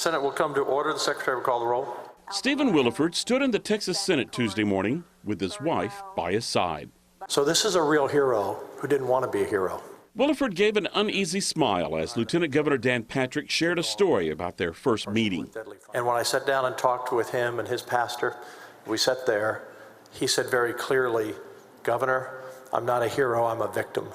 Senate will come to order. The Secretary will call the roll. Stephen Willeford stood in the Texas Senate Tuesday morning with his wife by his side. So this is a real hero who didn't want to be a hero. Willeford gave an uneasy smile as Lieutenant Governor Dan Patrick shared a story about their first meeting. And when I sat down and talked with him and his pastor, we sat there, he said very clearly, Governor, I'm not a hero, I'm a victim.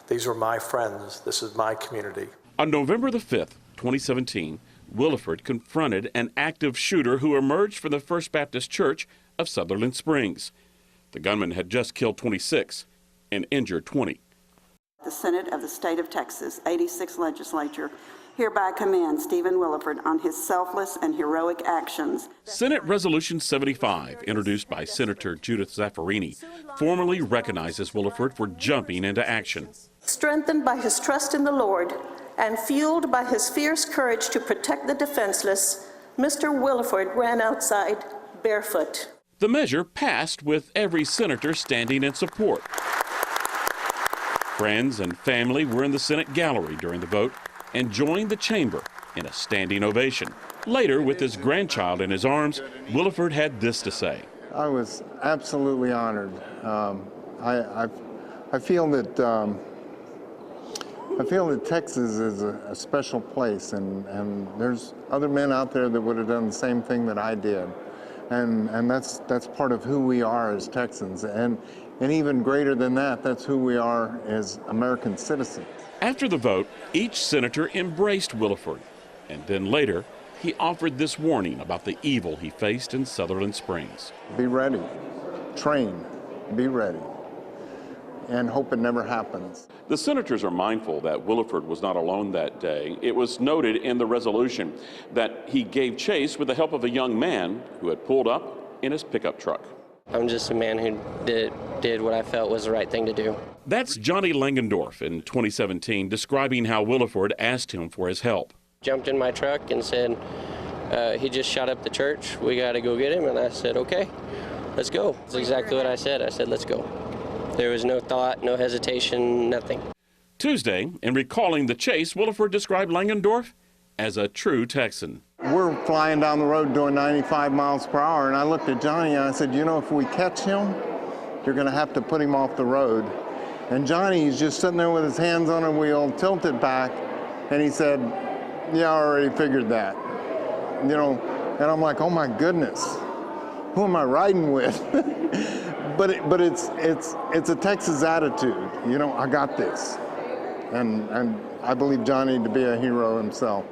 These were my friends. This is my community. On November the 5th, 2017, Willeford confronted an active shooter who emerged from the First Baptist Church of Sutherland Springs. The gunman had just killed 26 and injured 20. The Senate of the State of Texas, 86th Legislature, hereby commends Stephen Willeford on his selfless and heroic actions. Senate Resolution 75, introduced by Senator Judith Zaffirini, formally recognizes Willeford for jumping into action. Strengthened by his trust in the Lord and fueled by his fierce courage to protect the defenseless, Mr. Willeford ran outside barefoot. The measure passed with every senator standing in support. Friends and family were in the Senate gallery during the vote and joined the chamber in a standing ovation. Later, with his grandchild in his arms, Willeford had this to say. I was absolutely honored. I feel that Texas is a special place, and there's other men out there that would have done the same thing that I did. And that's part of who we are as Texans. And even greater than that, that's who we are as American citizens. After the vote, each senator embraced Willeford, and then later, he offered this warning about the evil he faced in Sutherland Springs. Be ready, train, be ready, and hope it never happens. The senators are mindful that Willeford was not alone that day. It was noted in the resolution that he gave chase with the help of a young man who had pulled up in his pickup truck. I'm just a man who did what I felt was the right thing to do. That's Johnny Langendorf in 2017 describing how Willeford asked him for his help. Jumped in my truck and said, he just shot up the church, we got to go get him. And I said, okay, let's go. That's exactly what I said. I said, let's go. There was no thought, no hesitation, nothing. Tuesday, in recalling the chase, Willeford described Langendorf as a true Texan. We're flying down the road doing 95 miles per hour, and I looked at Johnny and I said, you know, if we catch him, you're going to have to put him off the road. And Johnny's just sitting there with his hands on a wheel, tilted back, and he said, yeah, I already figured that. You know, and I'm like, oh my goodness, who am I riding with? But it's a Texas attitude. You know, I got this. And I believe Johnny to be a hero himself.